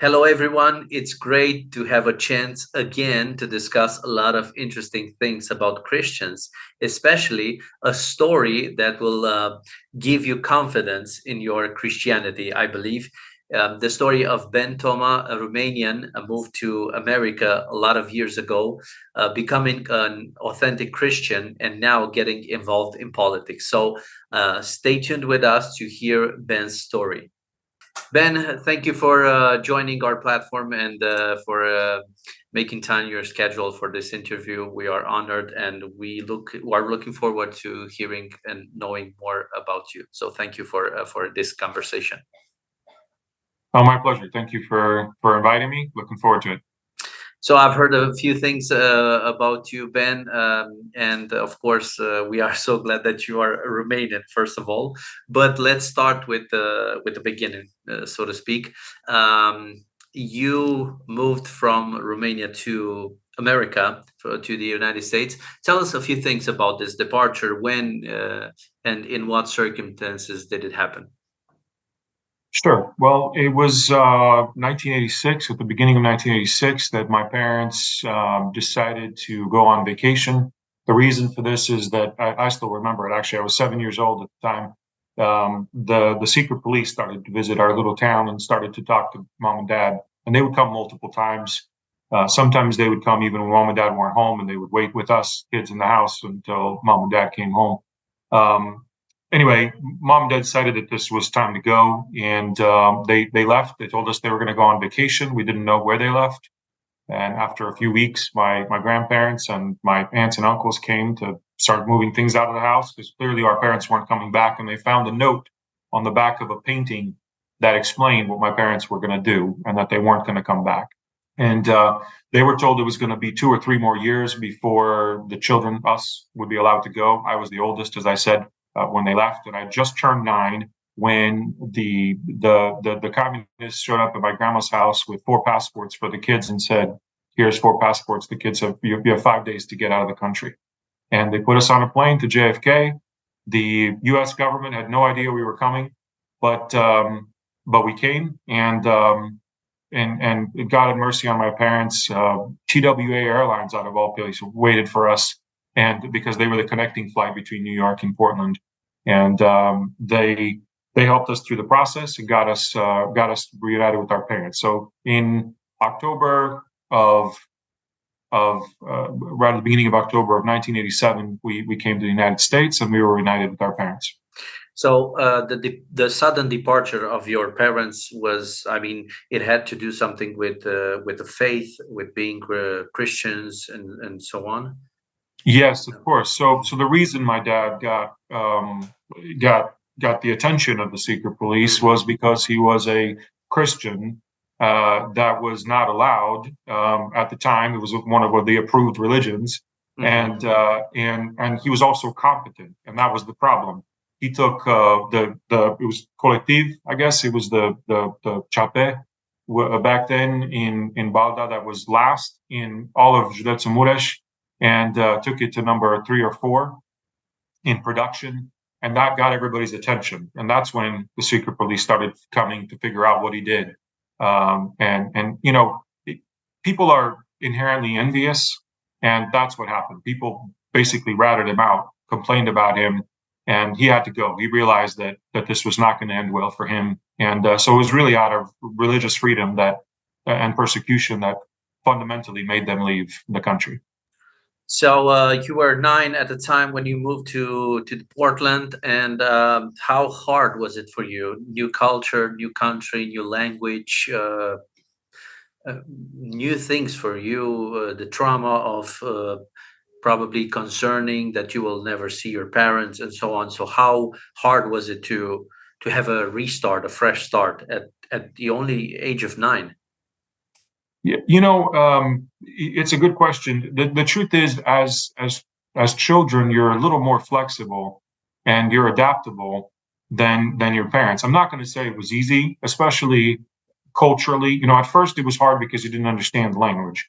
Hello, everyone. It's great to have a chance again to discuss a lot of interesting things about Christians, especially a story that will give you confidence in your Christianity, I believe. The story of Toma, a Romanian, moved to America a lot of years ago, becoming an authentic Christian and now getting involved in politics. So stay tuned with us to hear Ben's story. Ben, thank you for joining our platform and for making time in your schedule for this interview. We are honored and we are looking forward to hearing and knowing more about you. So thank you for this conversation. Oh, my pleasure. Thank you for inviting me. Looking forward to it. So I've heard a few things about you, Ben, and of course we are so glad that you are a Romanian, first of all. But let's start with the beginning, so to speak. You moved from Romania to America, to the United States. Tell us a few things about this departure. When and in what circumstances did it happen? Sure. Well, it was 1986, at the beginning of 1986, that my parents decided to go on vacation. The reason for this is that I still remember it. Actually, I was 7 years old at the time. The secret police started to visit our little town and started to talk to mom and dad, and they would come multiple times. Sometimes they would come even when mom and dad weren't home, and they would wait with us kids in the house until mom and dad came home. Um, anyway, mom and dad decided that this was time to go, and they left. They told us they were going to go on vacation. We didn't know where they left. And after a few weeks, my grandparents and my aunts and uncles came to start moving things out of the house because clearly our parents weren't coming back. And they found a note on the back of a painting that explained what my parents were going to do and that they weren't going to come back. And they were told it was going to be 2 or 3 more years before the children, us, would be allowed to go. I was the oldest, as I said, when they left, and I just turned 9 when the communists showed up at my grandma's house with 4 passports for the kids and said, "Here's 4 passports. The kids you have 5 days to get out of the country." And they put us on a plane to JFK. The U.S. government had no idea we were coming, but we came, and God had mercy on my parents. TWA Airlines, out of all places, waited for us, and because they were the connecting flight between New York and Portland, and they helped us through the process and got us reunited with our parents. So in October of right at the beginning of October of 1987, we came to the United States and we were reunited with our parents. So the sudden departure of your parents was, I mean, it had to do something with the faith, with being Christians, and so on. Yes, of course. So the reason my dad got the attention of the secret police was because he was a Christian that was not allowed at the time. It was one of the approved religions, and he was also competent, and that was the problem. He took the it was collective, I guess it was the chape back then in Balda, that was last in all of Județul Mureș, and took it to number 3 or 4 in production, and that got everybody's attention. And that's when the secret police started coming to figure out what he did. And people are inherently envious, and that's what happened. People basically ratted him out, complained about him, and he had to go. He realized that this was not going to end well for him, and so it was really out of religious freedom and persecution that fundamentally made them leave the country. So you were 9 at the time when you moved to Portland, and how hard was it for you? New culture, new country, new language, new things for you. The trauma of probably concerning that you will never see your parents and so on. So how hard was it to have a restart, a fresh start at the only age of 9? Yeah, it's a good question. The truth is, as children, you're a little more flexible and you're adaptable than your parents. I'm not going to say it was easy, especially culturally. At first it was hard because you didn't understand the language,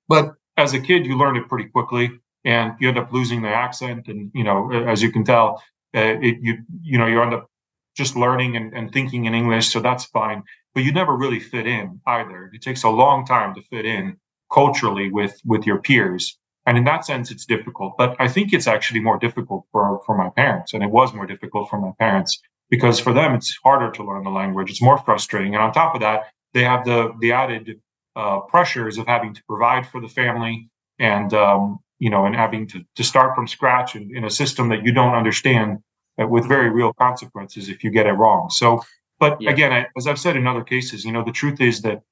but as a kid, you learn it pretty quickly, and you end up losing the accent. And as you can tell, you end up just learning and thinking in English, so that's fine. but you never really fit in either. It takes a long time to fit in culturally with your peers. And in that sense, it's difficult. But I think it's actually more difficult for my parents. And it was more difficult for my parents because for them, it's harder to learn the language. It's more frustrating. And on top of that, they have the added pressures of having to provide for the family and, and having to start from scratch in a system that you don't understand with very real consequences if you get it wrong. So, but Yeah. again, as I've said in other cases, the truth is that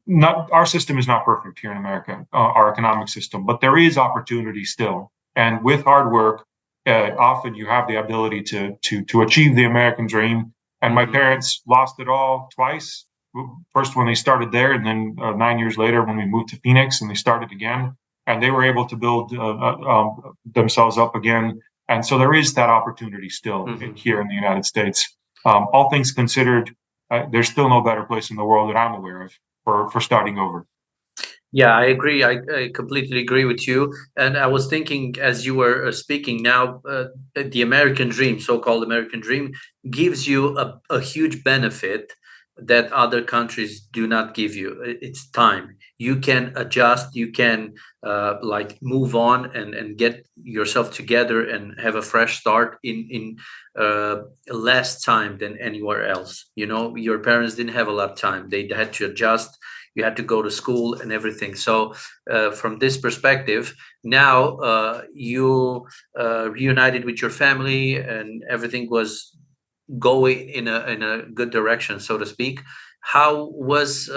not our system is not perfect here in America, our economic system, but there is opportunity still. And with hard work, often you have the ability to achieve the American dream. And my parents lost it all twice. First when they started there, and then 9 years later when we moved to Phoenix, and they started again. And they were able to build themselves up again. And so there is that opportunity still here in the United States. All things considered, there's still no better place in the world that I'm aware of for starting over. Yeah, I agree. I completely agree with you. And I was thinking as you were speaking now, the American dream, so-called American dream, gives you a huge benefit that other countries do not give you. It's time. You can adjust. You can like move on and get yourself together and have a fresh start in less time than anywhere else. Your parents didn't have a lot of time. They had to adjust. You had to go to school and everything. So from this perspective, now you reunited with your family and everything was going in a good direction, so to speak. How was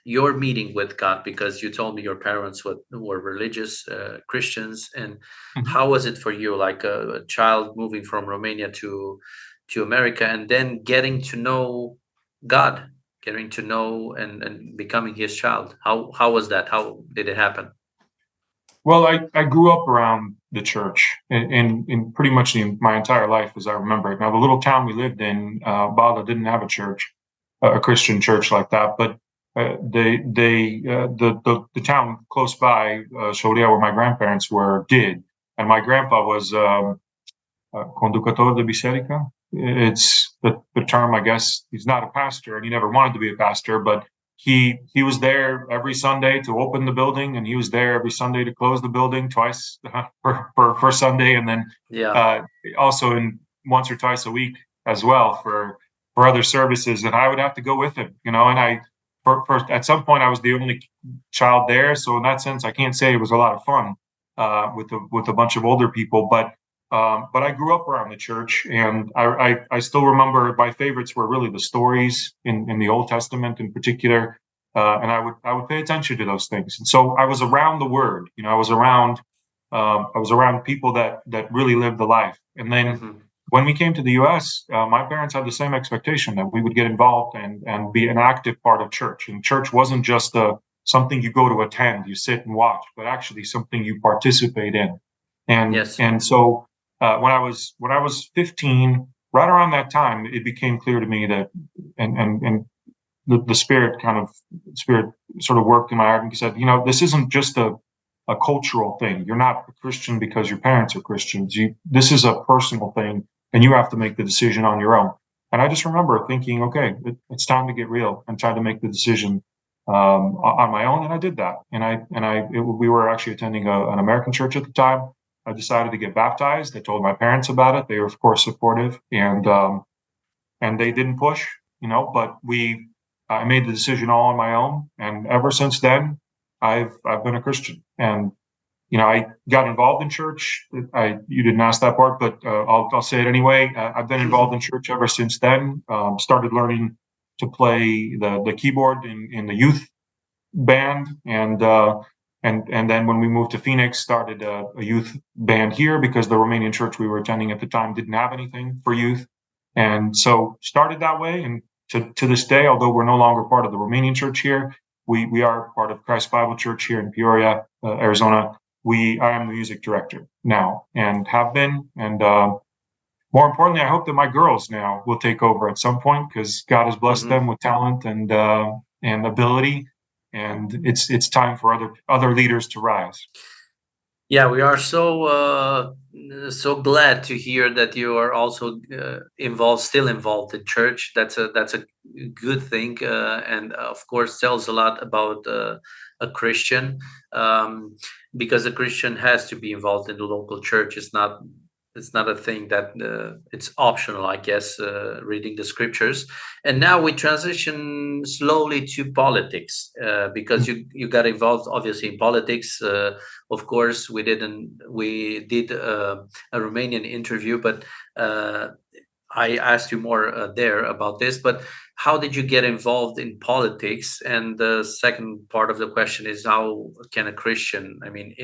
your meeting with God? Because you told me your parents were religious Christians, and Mhm. how was it for you, like a child moving from Romania to America, and then getting to know God, getting to know and becoming His child? How was that? How did it happen? Well, I grew up around the church in pretty much my entire life as I remember it. Now, the little town we lived in, Bala, didn't have a church, a Christian church like that, but the town close by, Shoria, where my grandparents were, did. And my grandpa was conductor de biserica. It's the term, I guess. He's not a pastor, and he never wanted to be a pastor, but he was there every Sunday to open the building, and he was there every Sunday to close the building twice per Sunday, and then Yeah. uh, also in once or twice a week as well for other services. And I would have to go with him, and I for at some point I was the only child there, so in that sense I can't say it was a lot of fun with a bunch of older people, but I grew up around the church, and I still remember my favorites were really the stories in the Old Testament in particular, and I would pay attention to those things. And so I was around the Word, I was around people that really lived the life. And then Hmm. when we came to the U.S., my parents had the same expectation that we would get involved and be an active part of church. And church wasn't just something you go to attend, you sit and watch, but actually something you participate in. And Yes. and so when I was 15, right around that time, it became clear to me that and the spirit sort of worked in my heart and said, this isn't just a cultural thing. You're not a Christian because your parents are Christians. This is a personal thing, and you have to make the decision on your own. And I just remember thinking, okay, it's time to get real and try to make the decision on my own, and I did that. We were actually attending an American church at the time. I decided to get baptized. I told my parents about it. They were, of course, supportive, and they didn't push, But I made the decision all on my own, and ever since then, I've been a Christian. And I got involved in church. You didn't ask that part, but I'll say it anyway. I've been involved in church ever since then. Started learning to play the keyboard in the youth band, and then when we moved to Phoenix, started a youth band here because the Romanian church we were attending at the time didn't have anything for youth, and so started that way. And to this day, although we're no longer part of the Romanian church here, we are part of Christ Bible Church here in Peoria, Arizona. I am the music director now and have been, and more importantly, I hope that my girls now will take over at some point because God has blessed Hmm. them with talent and ability, and it's time for other leaders to rise. Yeah, we are so glad to hear that you are also still involved in church. That's a good thing, and of course tells a lot about a Christian, um, because a Christian has to be involved in the local church. It's not a thing that it's optional, I guess, reading the scriptures. And now we transition slowly to politics, because you got involved obviously in politics. Of course, we did a Romanian interview, but I asked you more there about this. But how did you get involved in politics? And the second part of the question is, how can a Christian, I mean,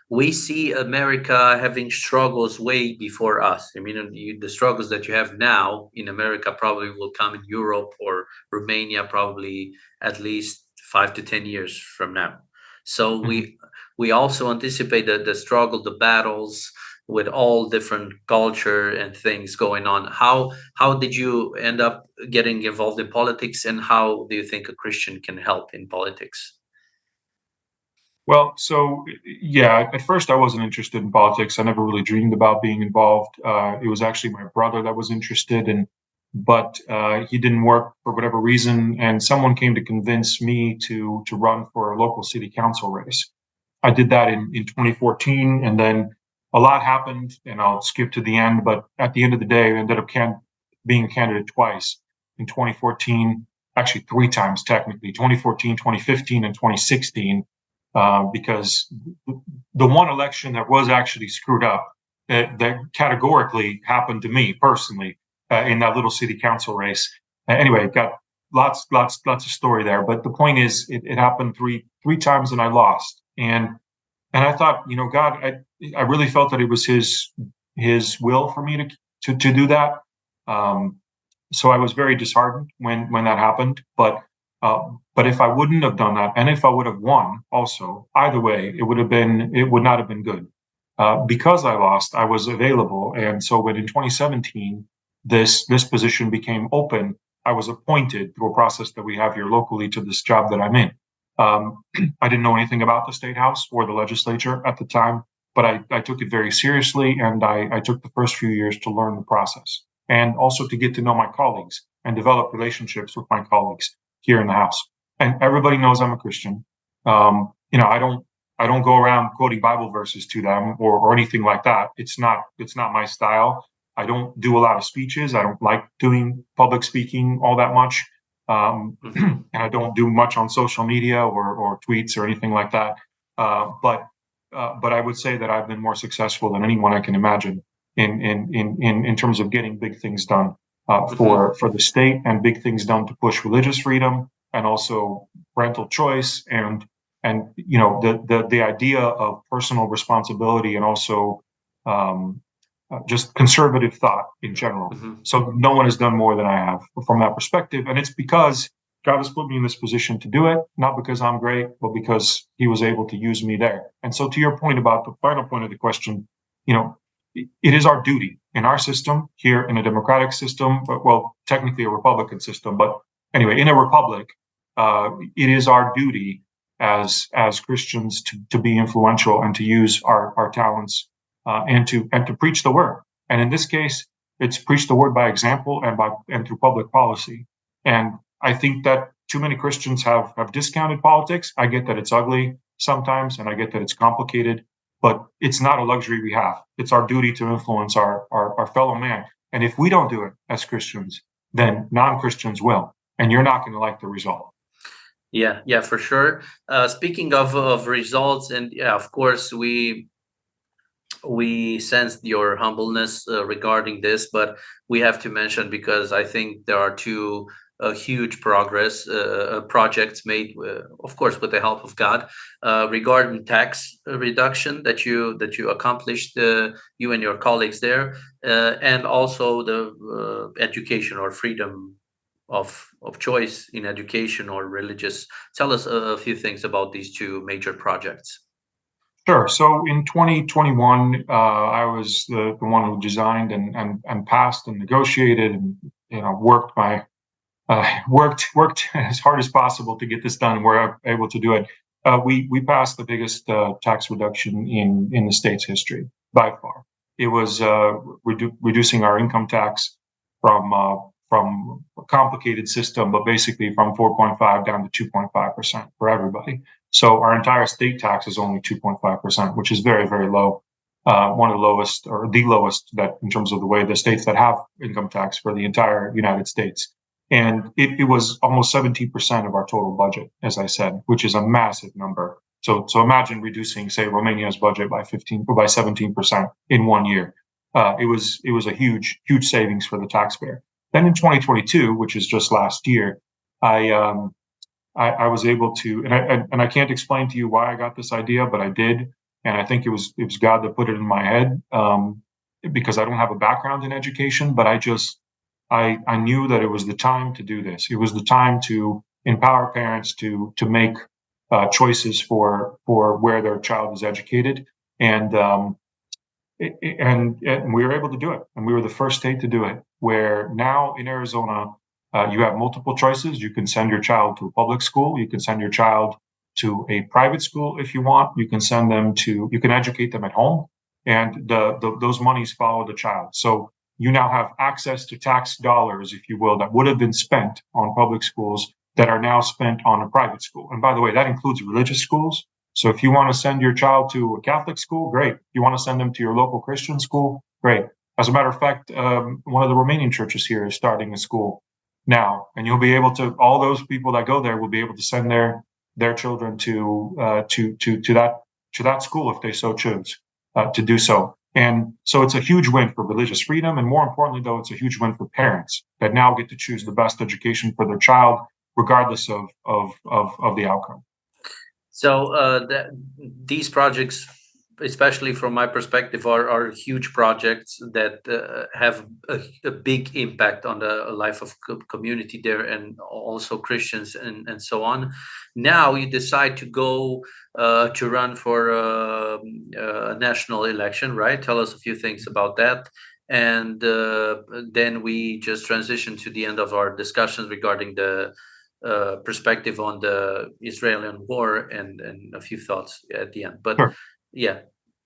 we see America having struggles way before us. I mean, the struggles that you have now in America probably will come in Europe or Romania, probably at least 5 to 10 years from now. So Mhm. we also anticipate the struggle, the battles with all different culture and things going on. How did you end up getting involved in politics, and how do you think a Christian can help in politics? Well, so yeah, at first I wasn't interested in politics. I never really dreamed about being involved. It was actually my brother that was interested, but he didn't work for whatever reason, and someone came to convince me to run for a local city council race. I did that in 2014, and then a lot happened, and I'll skip to the end. But at the end of the day, I ended up being a candidate twice in 2014, actually three times technically, 2014, 2015, and 2016, because the one election that was actually screwed up, that categorically happened to me personally in that little city council race. Anyway, got lots of story there. But the point is, it happened three times, and I lost. And I thought, God, I really felt that it was His will for me to do that. Um, so I was very disheartened when that happened. But if I wouldn't have done that, and if I would have won, also either way, it would not have been good. Because I lost, I was available, and so when in 2017 this position became open, I was appointed through a process that we have here locally to this job that I'm in. I didn't know anything about the state house or the legislature at the time, but I took it very seriously, and I took the first few years to learn the process and also to get to know my colleagues and develop relationships with my colleagues here in the house. And everybody knows I'm a Christian. I don't go around quoting Bible verses to them or anything like that. It's not my style. I don't do a lot of speeches. I don't like doing public speaking all that much. Hmm. And I don't do much on social media or tweets or anything like that. But I would say that I've been more successful than anyone I can imagine in terms of getting big things done Hmm. for the state, and big things done to push religious freedom and also parental choice, and the idea of personal responsibility, and also um, just conservative thought in general. Hmm. So no one has done more than I have from that perspective, and it's because God has put me in this position to do it, not because I'm great, but because He was able to use me there. And so, to your point about the final point of the question, you know, it is our duty in our system here, in a democratic system, but, well, technically a Republican system, but anyway, in a republic, it is our duty as Christians to be influential and to use our talents and to preach the word. And in this case, it's preach the word by example and through public policy. And I think that too many Christians have discounted politics. I get that it's ugly sometimes, and I get that it's complicated, but it's not a luxury we have. It's our duty to influence our fellow man. And if we don't do it as Christians, then non-Christians will, and you're not going to like the result. Yeah, yeah, for sure. Speaking of results, and yeah, of course, we sensed your humbleness regarding this, but we have to mention, because I think there are two huge progress projects made, of course, with the help of God, regarding tax reduction that you accomplished, you and your colleagues there, and also the education or freedom of choice in education or religious. Tell us a few things about these two major projects. Sure. So in 2021, I was the one who designed and passed and negotiated and worked as hard as possible to get this done. We're able to do it. We passed the biggest tax reduction in the state's history by far. It was reducing our income tax from a complicated system, but basically from 4.5 down to 2.5% for everybody. So our entire state tax is only 2.5%, which is very, very low. One of the lowest, or the lowest, that in terms of the way the states that have income tax for the entire United States. And it was almost 17% of our total budget, as I said, which is a massive number. So imagine reducing, say, Romania's budget by 15 or by 17% in 1 year. It was a huge savings for the taxpayer. Then in 2022, which is just last year, I I was able to, and I can't explain to you why I got this idea, but I did, and I think it was God that put it in my head, because I don't have a background in education, but I knew that it was the time to do this. It was the time to empower parents to make choices for where their child is educated, and and we were able to do it, and we were the first state to do it. Where now in Arizona, you have multiple choices. You can send your child to a public school. You can send your child to a private school if you want. You can send them to. You can educate them at home, and those monies follow the child. So you now have access to tax dollars, if you will, that would have been spent on public schools that are now spent on a private school. And by the way, that includes religious schools. So if you want to send your child to a Catholic school, great. If you want to send them to your local Christian school, great. As a matter of fact, one of the Romanian churches here is starting a school now, and you'll be able to. All those people that go there will be able to send their children to that school if they so choose to do so. And so it's a huge win for religious freedom, and more importantly, though, it's a huge win for parents that now get to choose the best education for their child, regardless of the outcome. So these projects, especially from my perspective, are huge projects that have a big impact on the life of community there, and also Christians and so on. Now you decide to go to run for a national election, right? Tell us a few things about that. And then we just transition to the end of our discussions regarding the perspective on the Israeli war, and a few thoughts at the end. But Sure. yeah,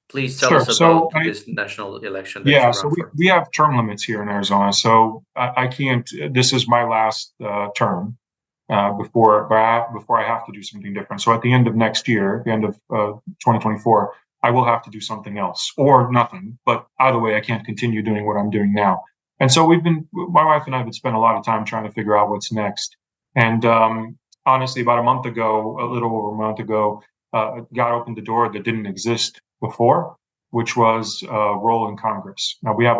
please tell Sure. us So about this national election that you yeah, so run for. we have term limits here in Arizona. So I can't. This is my last term before I have to do something different. So at the end of next year, the end of 2024, I will have to do something else or nothing. But either way, I can't continue doing what I'm doing now. And so my wife and I have been spending a lot of time trying to figure out what's next. And honestly, about a month ago, a little over a month ago, God opened the door that didn't exist before, which was a role in Congress. Now we have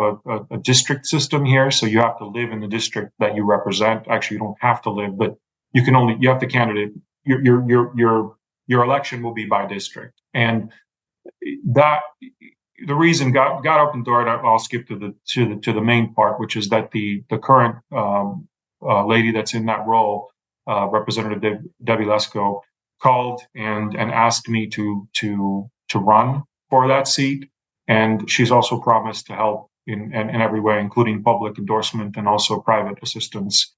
a district system here, so you have to live in the district that you represent. Actually, you don't have to live, but you have to candidate. Your election will be by district, and that the reason God opened the door. I'll skip to the main part, which is that the current lady that's in that role, Representative Debbie Lesko, called and asked me to run for that seat, and she's also promised to help in every way, including public endorsement and also private assistance,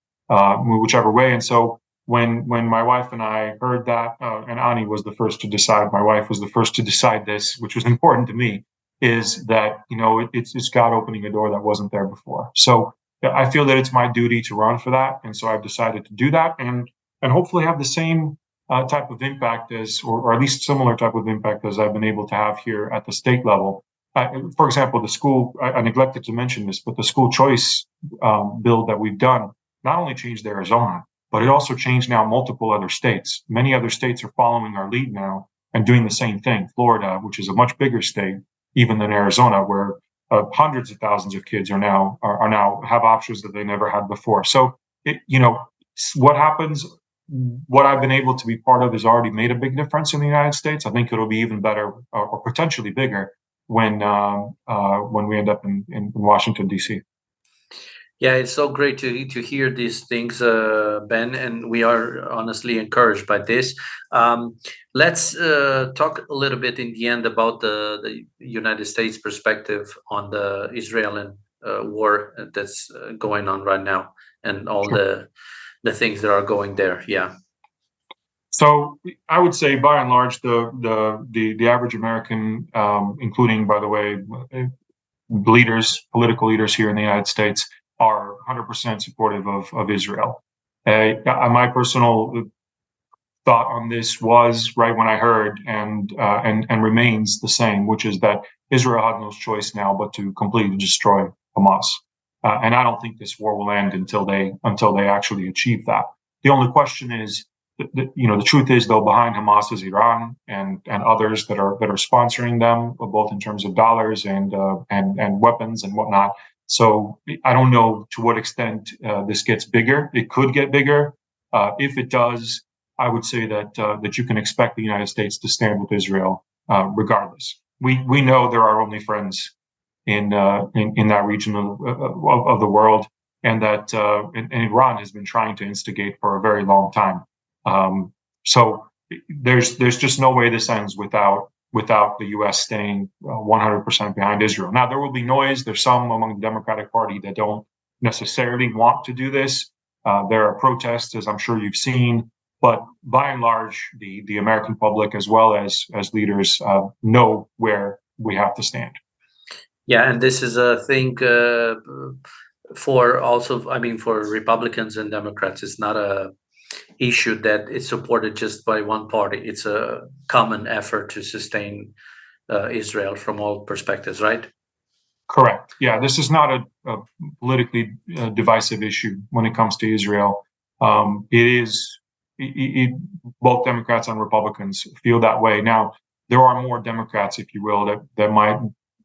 whichever way. And so when my wife and I heard that, and Ani was the first to decide, my wife was the first to decide this, which was important to me, is that it's God opening a door that wasn't there before. So I feel that it's my duty to run for that, and so I've decided to do that, and hopefully have the same type of impact or at least similar type of impact as I've been able to have here at the state level. For example, the school, I neglected to mention this, but the school choice bill that we've done not only changed Arizona, but it also changed now multiple other states. Many other states are following our lead now and doing the same thing. Florida, which is a much bigger state even than Arizona, where hundreds of thousands of kids are now have options that they never had before. So what happens. What I've been able to be part of has already made a big difference in the United States. I think it'll be even better or potentially bigger when we end up in Washington, D.C. Yeah, it's so great to hear these things, Ben, and we are honestly encouraged by this. Let's talk a little bit in the end about the United States perspective on the Israeli war that's going on right now, and all Sure. the things that are going there. Yeah. So I would say, by and large, the average American, including, by the way, political leaders here in the United States, are 100% supportive of Israel. My personal thought on this was right when I heard, and remains the same, which is that Israel had no choice now but to completely destroy Hamas. And I don't think this war will end until they actually achieve that. The only question is, the truth is, though, behind Hamas is Iran and others that are sponsoring them, both in terms of dollars and weapons and whatnot. So I don't know to what extent this gets bigger. It could get bigger. If it does, I would say that you can expect the United States to stand with Israel regardless. We know there are only friends in that region of the world, and that and Iran has been trying to instigate for a very long time. So there's just no way this ends without the U.S. staying 100% behind Israel. Now there will be noise. There's some among the Democratic Party that don't necessarily want to do this. There are protests, as I'm sure you've seen, but by and large, the American public, as well as leaders, know where we have to stand. Yeah, and this is a thing for also, I mean, for Republicans and Democrats. It's not a issue that is supported just by one party. It's a common effort to sustain Israel from all perspectives, right? Correct. Yeah, this is not a politically divisive issue when it comes to Israel. It is both Democrats and Republicans feel that way. Now, there are more Democrats, if you will, that might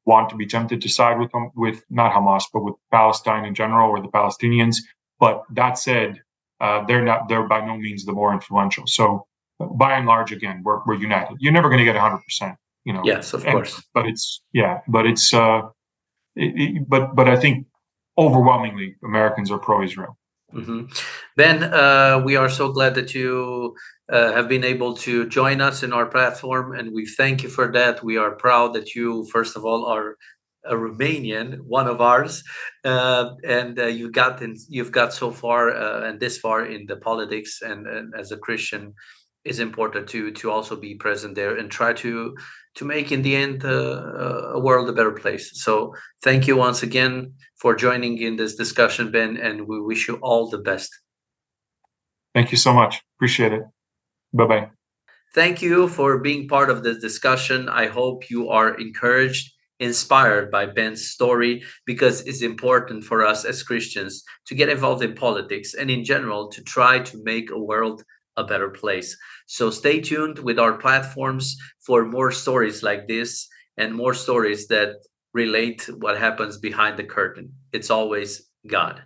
want to be tempted to side with not Hamas, but with Palestine in general, or the Palestinians. But that said, they're by no means the more influential. So by and large, again, we're united. You're never going to get 100%, Yes, of course. but I think overwhelmingly Americans are pro-Israel. Mm-hmm. Ben, we are so glad that you have been able to join us in our platform, and we thank you for that. We are proud that you, first of all, are a Romanian, one of ours, and you've got so far and this far in the politics, and as a Christian, it's important to also be present there and try to make in the end a world a better place. So thank you once again for joining in this discussion, Ben, and we wish you all the best. Thank you so much. Appreciate it. Bye-bye. Thank you for being part of this discussion. I hope you are encouraged, inspired by Ben's story, because it's important for us as Christians to get involved in politics and in general to try to make a world a better place. So stay tuned with our platforms for more stories like this and more stories that relate what happens behind the curtain. It's always God.